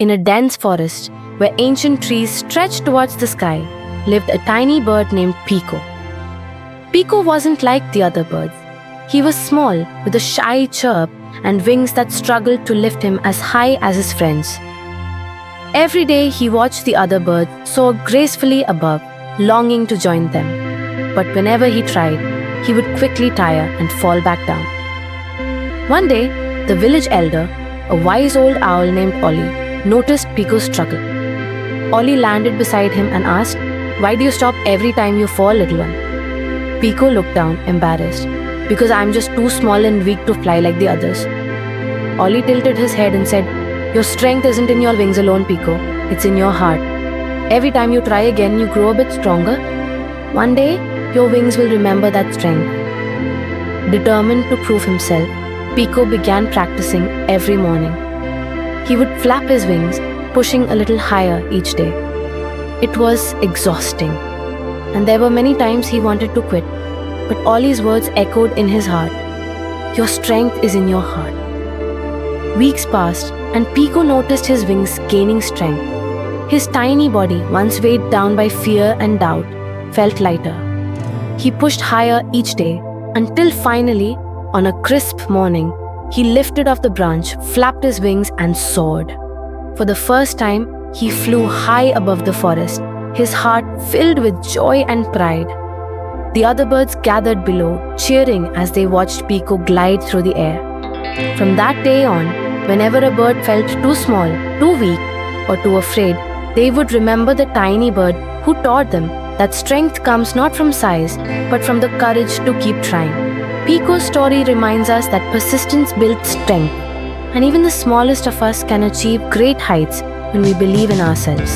In a dense forest, where ancient trees stretched towards the sky, lived a tiny bird named Pico. Pico wasn't like the other birds. He was small, with a shy chirp and wings that struggled to lift him as high as his friends. Every day he watched the other birds soar gracefully above, longing to join them. But whenever he tried, he would quickly tire and fall back down. One day, the village elder, a wise old owl named Ollie, noticed Pico's struggle. Ollie landed beside him and asked, "Why do you stop every time you fall, little one?" Pico looked down, embarrassed, "Because I'm just too small and weak to fly like the others." Ollie tilted his head and said, "Your strength isn't in your wings alone, Pico. It's in your heart. Every time you try again, you grow a bit stronger. One day, your wings will remember that strength." Determined to prove himself, Pico began practicing every morning. He would flap his wings, pushing a little higher each day. It was exhausting, and there were many times he wanted to quit, but Ollie's words echoed in his heart. "Your strength is in your heart." Weeks passed, and Pico noticed his wings gaining strength. His tiny body, once weighed down by fear and doubt, felt lighter. He pushed higher each day, until finally, on a crisp morning, he lifted off the branch, flapped his wings, and soared. For the first time, he flew high above the forest, his heart filled with joy and pride. The other birds gathered below, cheering as they watched Pico glide through the air. From that day on, whenever a bird felt too small, too weak, or too afraid, they would remember the tiny bird who taught them that strength comes not from size, but from the courage to keep trying. Pico's story reminds us that persistence builds strength, and even the smallest of us can achieve great heights when we believe in ourselves.